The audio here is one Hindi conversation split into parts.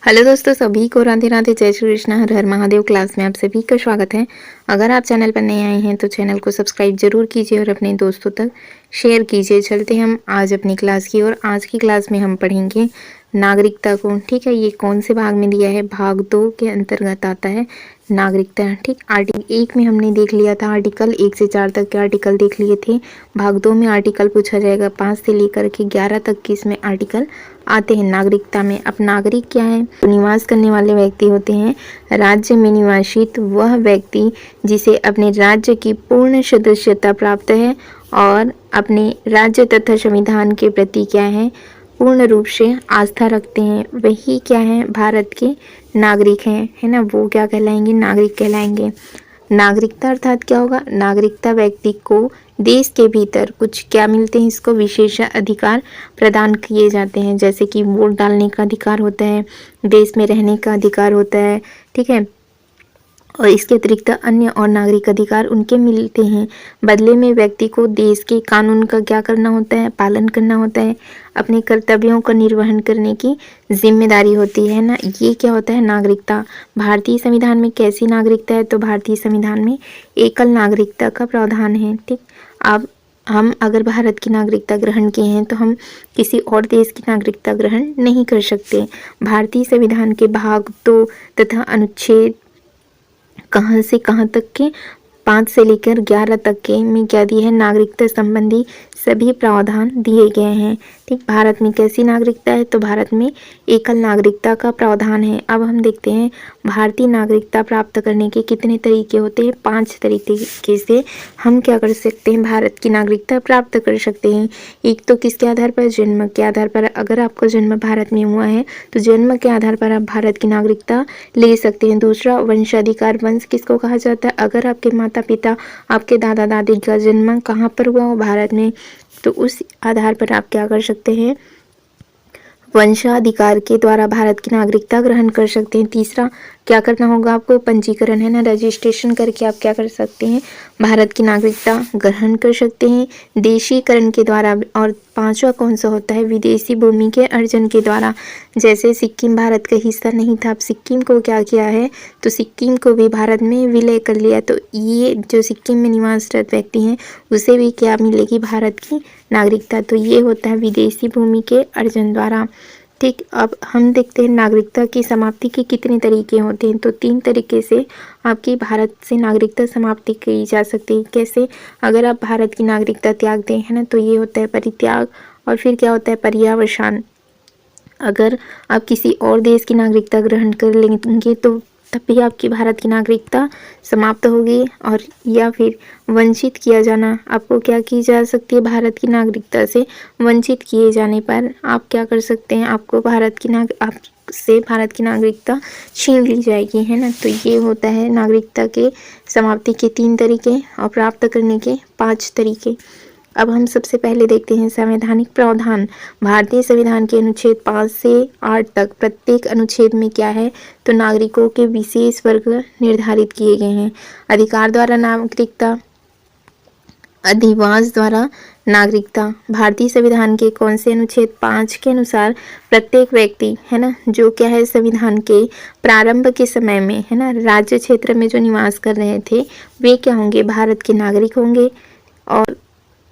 हेलो दोस्तों, सभी को राधे राधे, जय श्री कृष्ण, हर हर महादेव। क्लास में आप सभी का स्वागत है। अगर आप चैनल पर नए आए हैं तो चैनल को सब्सक्राइब जरूर कीजिए और अपने दोस्तों तक शेयर कीजिए। चलते हम आज अपनी क्लास की और आज की क्लास में हम पढ़ेंगे नागरिकता को। ठीक है, ये कौन से भाग में दिया है? भाग 2 के अंतर्गत आता है नागरिकता। ठीक, आर्टिकल 1 में हमने देख लिया था, आर्टिकल 1 से 4 तक के आर्टिकल देख लिए थे। भाग 2 में आर्टिकल पूछा जाएगा 5 से लेकर के 11 तक के इसमें आर्टिकल आते हैं नागरिकता में। अब नागरिक क्या है? तो निवास करने वाले व्यक्ति होते हैं। राज्य में निवासित वह व्यक्ति जिसे अपने राज्य की पूर्ण सदस्यता प्राप्त है और अपने राज्य तथा संविधान के प्रति क्या है, पूर्ण रूप से आस्था रखते हैं, वही क्या है, भारत के नागरिक हैं, है ना। वो क्या कहलाएंगे? नागरिक कहलाएंगे। नागरिकता अर्थात क्या होगा? नागरिकता व्यक्ति को देश के भीतर कुछ क्या मिलते हैं, इसको विशेष अधिकार प्रदान किए जाते हैं, जैसे कि वोट डालने का अधिकार होता है, देश में रहने का अधिकार होता है। ठीक है, और इसके अतिरिक्त अन्य और नागरिक अधिकार उनके मिलते हैं। बदले में व्यक्ति को देश के कानून का क्या करना होता है? पालन करना होता है। अपने कर्तव्यों का निर्वहन करने की जिम्मेदारी होती है ना। ये क्या होता है? नागरिकता। भारतीय संविधान में कैसी नागरिकता है? तो भारतीय संविधान में एकल नागरिकता का प्रावधान है। ठीक, अब हम अगर भारत की नागरिकता ग्रहण किए हैं तो हम किसी और देश की नागरिकता ग्रहण नहीं कर सकते। भारतीय संविधान के भाग 2 तथा अनुच्छेद कहाँ से कहाँ तक के 5 से लेकर 11 तक के में क्या दिया है? नागरिकता संबंधी सभी प्रावधान दिए गए हैं। ठीक, भारत में कैसी नागरिकता है? तो भारत में एकल नागरिकता का प्रावधान है। अब हम देखते हैं भारतीय नागरिकता प्राप्त करने के कितने तरीके होते हैं। 5 तरीके से हम क्या कर सकते हैं? भारत की नागरिकता प्राप्त कर सकते हैं। एक तो किसके आधार पर? जन्म के आधार पर। अगर आपका जन्म भारत में हुआ है तो जन्म के आधार पर आप भारत की नागरिकता ले सकते हैं। दूसरा, वंशाधिकार। वंश किसको कहा जाता है? अगर आपके माता पिता, आपके दादा दादी का जन्म कहाँ पर हुआ हो? भारत में, तो उस आधार पर आप क्या कर सकते हैं? वंशाधिकार के द्वारा भारत की नागरिकता ग्रहण कर सकते हैं। तीसरा, क्या करना होगा आपको? पंजीकरण, है ना, रजिस्ट्रेशन करके आप क्या कर सकते हैं? भारत की नागरिकता ग्रहण कर सकते हैं देशीकरण के द्वारा। और 5वां कौन सा होता है? विदेशी भूमि के अर्जन के द्वारा। जैसे सिक्किम भारत का हिस्सा नहीं था, अब सिक्किम को क्या किया है? तो सिक्किम को भी भारत में विलय कर लिया। तो ये जो सिक्किम में निवासरत व्यक्ति हैं उसे भी क्या मिलेगी? भारत की नागरिकता। तो ये होता है विदेशी भूमि के अर्जन द्वारा। ठीक, अब हम देखते हैं नागरिकता की समाप्ति के कितने तरीके होते हैं। तो 3 तरीके से आपकी भारत से नागरिकता समाप्ति की जा सकती है। कैसे? अगर आप भारत की नागरिकता त्याग दें, है ना, तो ये होता है परित्याग। और फिर क्या होता है? पर्यावसान। अगर आप किसी और देश की नागरिकता ग्रहण कर लेंगे तो तब भी आपकी भारत की नागरिकता समाप्त होगी। और या फिर वंचित किया जाना, आपको क्या की जा सकती है? भारत की नागरिकता से वंचित किए जाने पर आप क्या कर सकते हैं? आपको आपसे भारत की नागरिकता छीन ली जाएगी, है ना। तो ये होता है नागरिकता के समाप्ति के 3 तरीके और प्राप्त करने के 5 तरीके। अब हम सबसे पहले देखते हैं संवैधानिक प्रावधान। भारतीय संविधान के अनुच्छेद 5 से 8 तक प्रत्येक अनुच्छेद में क्या है? तो नागरिकों के विशेष वर्ग निर्धारित किए गए हैं। अधिकार द्वारा नागरिकता, अधिवास द्वारा नागरिकता। भारतीय संविधान के कौन से अनुच्छेद? 5 के अनुसार प्रत्येक व्यक्ति, है ना, जो क्या है, संविधान के प्रारंभ के समय में, है ना, राज्य क्षेत्र में जो निवास कर रहे थे वे क्या होंगे? भारत के नागरिक होंगे। और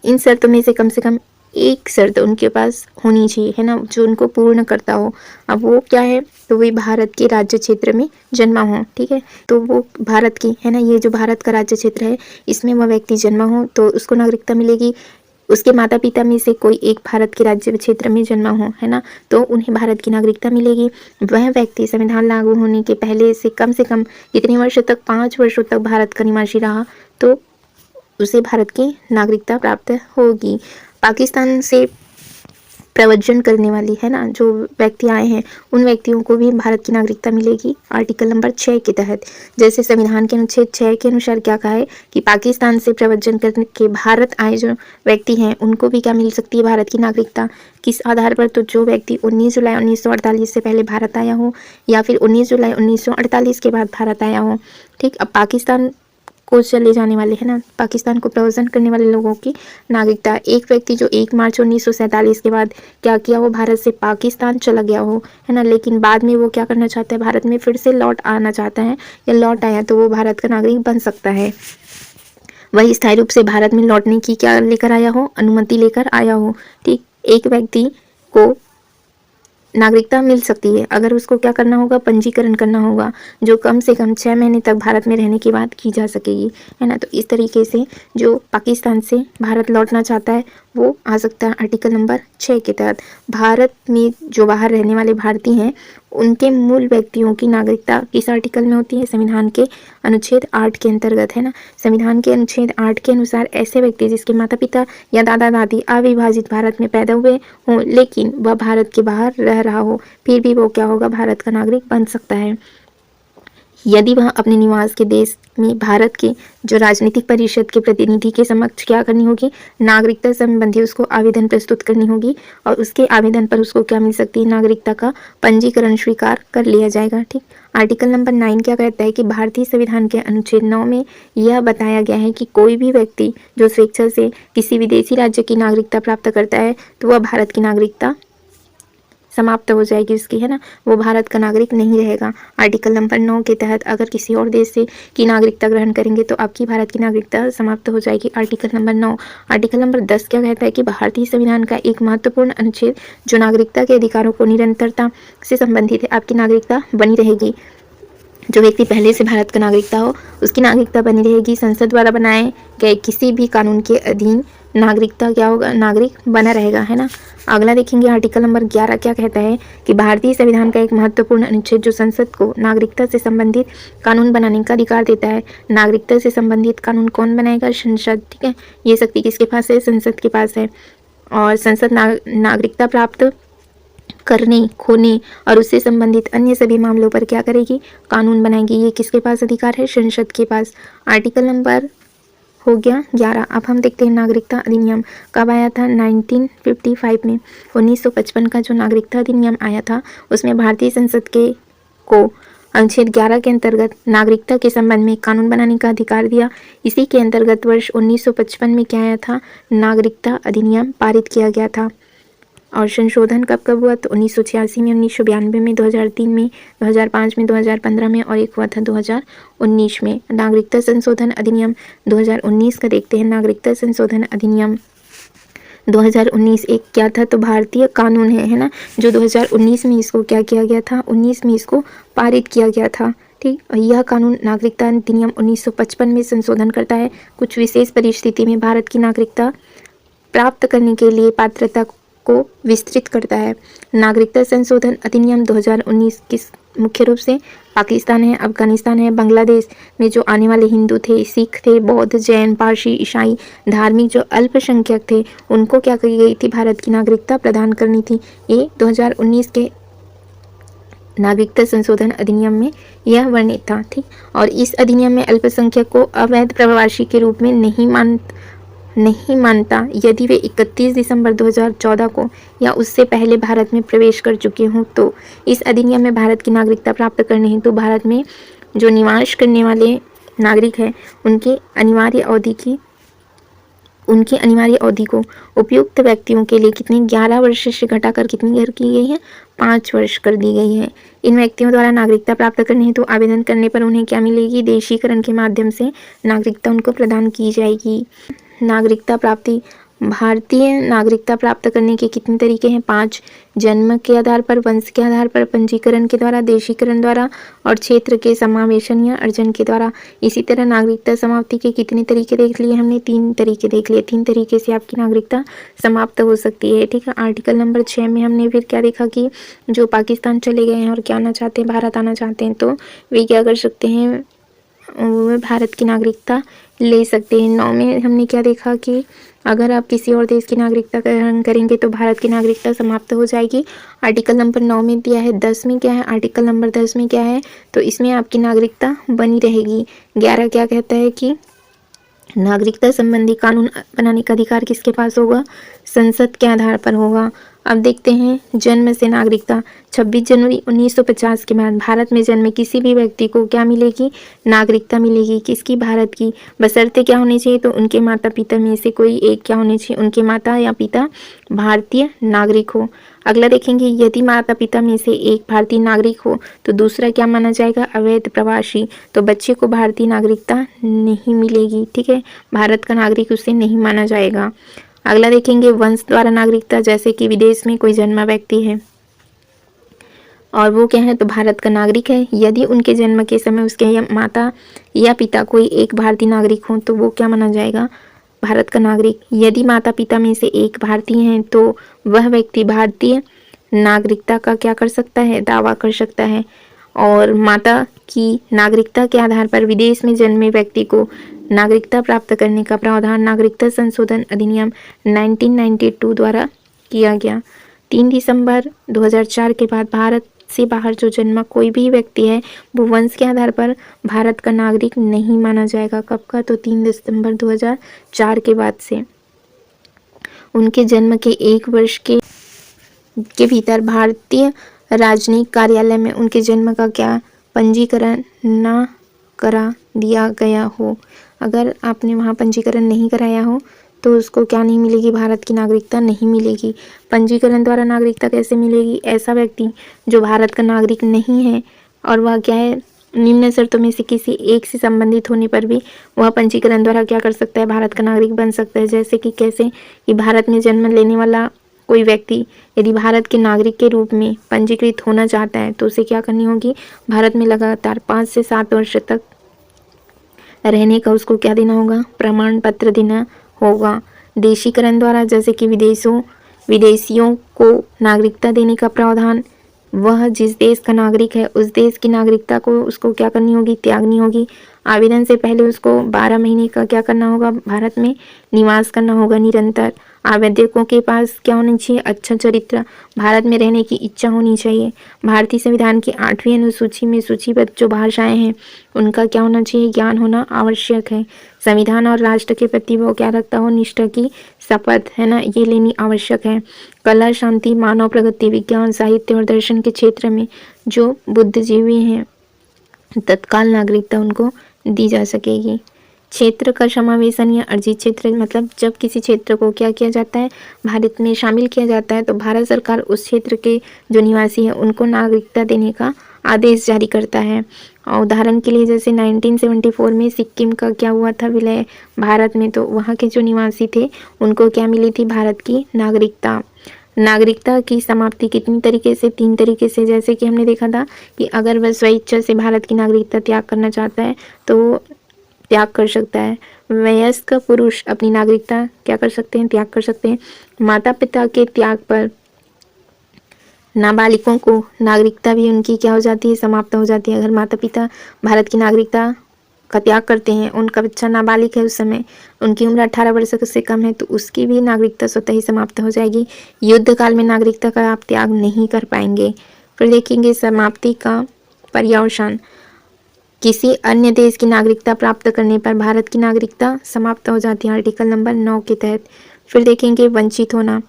इन शर्तों में से कम एक शर्त उनके पास होनी चाहिए, है ना, जो उनको पूर्ण करता हो। अब वो क्या है? तो वे भारत के राज्य क्षेत्र में जन्मा हो। ठीक है, तो वो भारत की, है ना, ये जो भारत का राज्य क्षेत्र है इसमें वह व्यक्ति जन्मा हो तो उसको नागरिकता मिलेगी। उसके माता पिता में से कोई एक भारत के राज्य क्षेत्र में जन्मा हो, है ना, तो उन्हें भारत की नागरिकता मिलेगी। वह व्यक्ति संविधान लागू होने के पहले से कम कितने वर्ष तक? 5 वर्षों तक भारत का निवासी रहा तो उसे भारत की नागरिकता प्राप्त होगी। पाकिस्तान से प्रव्रजन करने वाली, है ना, जो व्यक्ति आए हैं उन व्यक्तियों को भी भारत की नागरिकता मिलेगी आर्टिकल नंबर 6 के तहत। जैसे संविधान के अनुच्छेद 6 के अनुसार क्या कहा है कि पाकिस्तान से प्रव्रजन करने के भारत आए जो व्यक्ति हैं उनको भी क्या मिल सकती है? भारत की नागरिकता। किस आधार पर? तो जो व्यक्ति 19 जुलाई 1948 से पहले भारत आया हो या फिर 19 जुलाई 1948 के बाद भारत आया हो। ठीक, अब पाकिस्तान को चले जाने वाले है ना, पाकिस्तान को प्रवचन करने वाले लोगों की नागरिकता। एक व्यक्ति जो 1 मार्च 1947 के बाद क्या किया हो, भारत से पाकिस्तान चला गया हो, है ना, लेकिन बाद में वो क्या करना चाहता है, भारत में फिर से लौट आना चाहता है या लौट आया तो वो भारत का नागरिक बन सकता है। वही स्थायी रूप से भारत में लौटने की क्या लेकर आया हो, अनुमति लेकर आया हो। ठीक, एक व्यक्ति को नागरिकता मिल सकती है अगर उसको क्या करना होगा, पंजीकरण करना होगा, जो कम से कम 6 महीने तक भारत में रहने के बाद की जा सकेगी, है ना। तो इस तरीके से जो पाकिस्तान से भारत लौटना चाहता है वो आ सकता है आर्टिकल नंबर 6 के तहत। भारत में जो बाहर रहने वाले भारतीय हैं उनके मूल व्यक्तियों की नागरिकता किस आर्टिकल में होती है, संविधान के अनुच्छेद 8 के अंतर्गत, है ना। संविधान के अनुच्छेद 8 के अनुसार ऐसे व्यक्ति जिसके माता पिता या दादा दादी अविभाजित भारत में पैदा हुए हों लेकिन वह भारत के बाहर रह रहा हो, फिर भी वो क्या होगा, भारत का नागरिक बन सकता है। यदि वह अपने निवास के देश में भारत के जो राजनीतिक परिषद के प्रतिनिधि के समक्ष क्या करनी होगी, नागरिकता संबंधी उसको आवेदन प्रस्तुत करनी होगी और उसके आवेदन पर उसको क्या मिल सकती है, नागरिकता का पंजीकरण स्वीकार कर लिया जाएगा। ठीक, आर्टिकल नंबर 9 क्या कहता है कि भारतीय संविधान के अनुच्छेद 9 में यह बताया गया है कि कोई भी व्यक्ति जो स्वेच्छा से किसी विदेशी राज्य की नागरिकता प्राप्त करता है तो वह भारत की नागरिकता समाप्त हो जाएगी उसकी, है ना, वो भारत का नागरिक नहीं रहेगा। आर्टिकल नंबर 9 के तहत अगर किसी और देश से की नागरिकता ग्रहण करेंगे तो आपकी भारत की नागरिकता समाप्त हो जाएगी। Article number 9। आर्टिकल नंबर 10 क्या कहता है कि भारतीय संविधान का एक महत्वपूर्ण अनुच्छेद जो नागरिकता के अधिकारों को निरंतरता से संबंधित है, आपकी नागरिकता बनी रहेगी। जो व्यक्ति पहले से भारत का नागरिकता हो उसकी नागरिकता बनी रहेगी। संसद द्वारा बनाए गए किसी भी कानून के अधीन नागरिकता क्या होगा, नागरिक बना रहेगा, है ना। अगला देखेंगे आर्टिकल नंबर 11 क्या कहता है कि भारतीय संविधान का एक महत्वपूर्ण अनुच्छेद जो संसद को नागरिकता से संबंधित कानून बनाने का अधिकार देता है। नागरिकता से संबंधित कानून कौन बनाएगा, संसद। ठीक है, ये शक्ति किसके पास है, संसद के पास है। और संसद नागरिकता प्राप्त करने, खोने और उससे संबंधित अन्य सभी मामलों पर क्या करेगी, कानून बनाएगी। ये किसके पास अधिकार है, संसद के पास। आर्टिकल नंबर हो गया 11। अब हम देखते हैं नागरिकता अधिनियम कब आया था, 1955 में। 1955 का जो नागरिकता अधिनियम आया था उसमें भारतीय संसद के को अनुच्छेद 11 के अंतर्गत नागरिकता के संबंध में कानून बनाने का अधिकार दिया। इसी के अंतर्गत वर्ष 1955 में क्या आया था, नागरिकता अधिनियम पारित किया गया था। और संशोधन कब कब हुआ, तो 1986 में, 1992 में, 2003 में, 2005 में, 2015 में और एक हुआ था 2019 में। नागरिकता संशोधन अधिनियम 2019 का देखते हैं। नागरिकता संशोधन अधिनियम 2019 एक क्या था, तो भारतीय कानून है ना, जो 2019 में इसको क्या किया गया था, 19 में इसको पारित किया गया था। ठीक, और यह कानून नागरिकता अधिनियम 1955 में संशोधन करता है। कुछ विशेष परिस्थिति में भारत की नागरिकता प्राप्त करने के लिए पात्रता को विस्तृत करता है। नागरिकता संशोधन अधिनियम 2019 किस मुख्य रूप से पाकिस्तान है, अफगानिस्तान है, बांग्लादेश में जो आने वाले हिंदू थे, सिख थे, बौद्ध, जैन, पारसी, ईसाई, धार्मिक जो अल्पसंख्यक थे उनको क्या की गई थी, भारत की नागरिकता प्रदान करनी थी। ये 2019 के नागरिकता संशोधन अधिनियम में यह वर्णित था। ठीक, और इस अधिनियम में अल्पसंख्यक को अवैध प्रवासी के रूप में नहीं मानता यदि वे 31 दिसंबर 2014 को या उससे पहले भारत में प्रवेश कर चुके हों। तो इस अधिनियम में भारत की नागरिकता प्राप्त करने हेतु भारत में जो निवास करने वाले नागरिक हैं उनकी अनिवार्य अवधि को उपयुक्त व्यक्तियों के लिए कितनी 11 वर्ष से घटाकर कितनी कर गई है, 5 वर्ष कर दी गई है। इन व्यक्तियों द्वारा नागरिकता प्राप्त करने हेतु आवेदन करने पर उन्हें क्या मिलेगी, देशीकरण के माध्यम से नागरिकता उनको प्रदान की जाएगी। नागरिकता प्राप्ति, भारतीय नागरिकता प्राप्त करने के कितने तरीके हैं, 5। जन्म के आधार पर, वंश के आधार पर, पंजीकरण के द्वारा, देशीकरण द्वारा और क्षेत्र के समावेशन या अर्जन के द्वारा। इसी तरह नागरिकता समाप्ति के कितने तरीके देख लिए हमने, 3 तरीके देख लिए। 3 तरीके से आपकी नागरिकता समाप्त हो सकती है। ठीक है, आर्टिकल नंबर 6 में हमने फिर क्या देखा कि जो पाकिस्तान चले गए हैं और क्या आना चाहते हैं, भारत आना चाहते हैं, तो वे क्या कर सकते हैं, वो भारत की नागरिकता ले सकते हैं। 9 में हमने क्या देखा कि अगर आप किसी और देश की नागरिकता ग्रहण करेंगे तो भारत की नागरिकता समाप्त हो जाएगी। आर्टिकल नंबर 9 में दिया है। 10 में क्या है, आर्टिकल नंबर 10 में क्या है, तो इसमें आपकी नागरिकता बनी रहेगी। 11 क्या कहता है कि नागरिकता संबंधी कानून बनाने का अधिकार किसके पास होगा, संसद के आधार पर होगा। अब देखते हैं जन्म से नागरिकता। 26 जनवरी 1950 के बाद भारत में जन्मे किसी भी व्यक्ति को क्या मिलेगी? नागरिकता मिलेगी। किसकी? भारत की। बशर्ते क्या होनी चाहिए? तो उनके माता पिता में से कोई एक क्या होने चाहिए? उनके माता या पिता भारतीय नागरिक हो। अगला देखेंगे, यदि माता पिता में से एक भारतीय नागरिक हो तो दूसरा क्या माना जाएगा? अवैध प्रवासी। तो बच्चे को भारतीय नागरिकता नहीं मिलेगी। ठीक है, भारत का नागरिक उसे नहीं माना जाएगा। अगला देखेंगे, वंश द्वारा नागरिकता। जैसे कि विदेश में कोई जन्मा व्यक्ति है और वो क्या है? तो भारत का नागरिक है। यदि उनके जन्म के समय उसके माता या पिता कोई एक भारतीय नागरिक हो तो वो क्या माना जाएगा? भारत का नागरिक। यदि माता पिता में से एक भारतीय हैं तो वह व्यक्ति भारतीय नागरिकता का क्या कर सकता है? दावा कर सकता है। और माता की नागरिकता के आधार पर विदेश में जन्मे व्यक्ति को नागरिकता प्राप्त करने का प्रावधान नागरिकता संशोधन अधिनियम 1992 द्वारा किया गया। 3 दिसंबर 2004 के बाद भारत से बाहर जो जन्मा कोई भी व्यक्ति है वो वंश के आधार पर भारत का नागरिक नहीं माना जाएगा। कब का? तो 3 दिसंबर 2004 के बाद से। उनके जन्म के 1 वर्ष के भीतर भारतीय राजनयिक कार्यालय में उनके जन्म का क्या पंजीकरण न करा दिया गया हो। अगर आपने वहाँ पंजीकरण नहीं कराया हो तो उसको क्या नहीं मिलेगी? भारत की नागरिकता नहीं मिलेगी। पंजीकरण द्वारा नागरिकता कैसे मिलेगी? ऐसा व्यक्ति जो भारत का नागरिक नहीं है और वह क्या है, निम्न शर्तों में से किसी एक से संबंधित होने पर भी वह पंजीकरण द्वारा क्या कर सकता है? भारत का नागरिक बन सकता है। जैसे कि कैसे? कि भारत में जन्म लेने वाला कोई व्यक्ति यदि भारत के नागरिक के रूप में पंजीकृत होना चाहता है तो उसे क्या करनी होगी? भारत में लगातार 5 से 7 वर्ष तक रहने का उसको क्या देना होगा? प्रमाण पत्र देना होगा। देशीकरण द्वारा, जैसे कि विदेशियों को नागरिकता देने का प्रावधान, वह जिस देश का नागरिक है उस देश की नागरिकता को उसको क्या करनी होगी? त्यागनी होगी। आवेदन से पहले उसको 12 महीने का क्या करना होगा? भारत में निवास करना होगा निरंतर। आवेदकों के पास क्या होना चाहिए? अच्छा चरित्र, भारत में रहने की इच्छा होनी चाहिए। भारतीय संविधान की 8वीं अनुसूची में सूचीबद्ध जो भाषाएं हैं उनका क्या होना चाहिए? ज्ञान होना आवश्यक है। संविधान और राष्ट्र के प्रति वो क्या रखता हो? निष्ठा की शपथ, है ना, ये लेनी आवश्यक है। कला, शांति, मानव प्रगति, विज्ञान, साहित्य और दर्शन के क्षेत्र में जो बुद्धिजीवी हैं तत्काल नागरिकता उनको दी जा सकेगी। क्षेत्र का समावेशन या अर्जित क्षेत्र, मतलब जब किसी क्षेत्र को क्या किया जाता है? भारत में शामिल किया जाता है तो भारत सरकार उस क्षेत्र के जो निवासी हैं उनको नागरिकता देने का आदेश जारी करता है। और उदाहरण के लिए जैसे 1974 में सिक्किम का क्या हुआ था? विलय भारत में, तो वहाँ के जो निवासी थे उनको क्या मिली थी? भारत की नागरिकता। नागरिकता की समाप्ति कितनी तरीके से? 3 तरीके से। जैसे कि हमने देखा था कि अगर वह स्वेच्छा से भारत की नागरिकता त्याग करना चाहता है तो त्याग कर सकता है। वयस्क पुरुष अपनी नागरिकता क्या कर सकते हैं? त्याग कर सकते हैं। माता पिता के त्याग पर नाबालिगों को नागरिकता भी उनकी क्या हो जाती है? समाप्त हो जाती है। अगर माता पिता भारत की नागरिकता का त्याग करते हैं, उनका बच्चा नाबालिग है, उस समय उनकी उम्र 18 वर्ष से कम है तो उसकी भी नागरिकता स्वतः ही समाप्त हो जाएगी। युद्ध काल में नागरिकता का आप त्याग नहीं कर पाएंगे। फिर देखेंगे समाप्ति का पर्यवसान। किसी अन्य देश की नागरिकता प्राप्त करने पर भारत की नागरिकता समाप्त हो जाती है आर्टिकल नंबर 9 के तहत। फिर देखेंगे वंचित होना।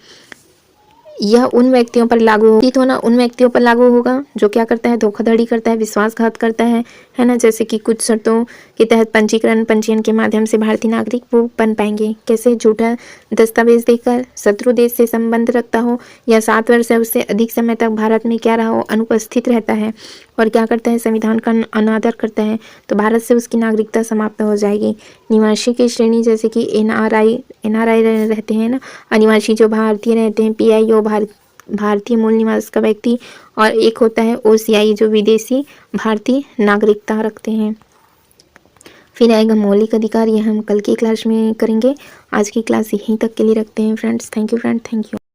यह उन व्यक्तियों पर लागू होगा जो क्या करता है? धोखाधड़ी करता है, विश्वासघात करता है ना। जैसे कि कुछ शर्तों के तहत पंजीयन के माध्यम से भारतीय नागरिक वो बन पाएंगे। कैसे? झूठा दस्तावेज देकर, शत्रु देश से संबंध रखता हो या 7 वर्ष या उससे अधिक समय तक भारत में क्या रहा हो? अनुपस्थित रहता है और क्या करता है? संविधान का अनादर करता है तो भारत से उसकी नागरिकता समाप्त हो जाएगी। निवासी की श्रेणी, जैसे कि एनआरआई रहते हैं ना, अनिवासी जो भारतीय रहते हैं, पीआईओ भारतीय मूल निवास का व्यक्ति, और एक होता है ओसीआई जो विदेशी भारतीय नागरिकता रखते हैं। फिर आएगा मौलिक अधिकार, यह हम कल की क्लास में करेंगे। आज की क्लास यहीं तक के लिए रखते हैं friends. Thank you friend, thank you.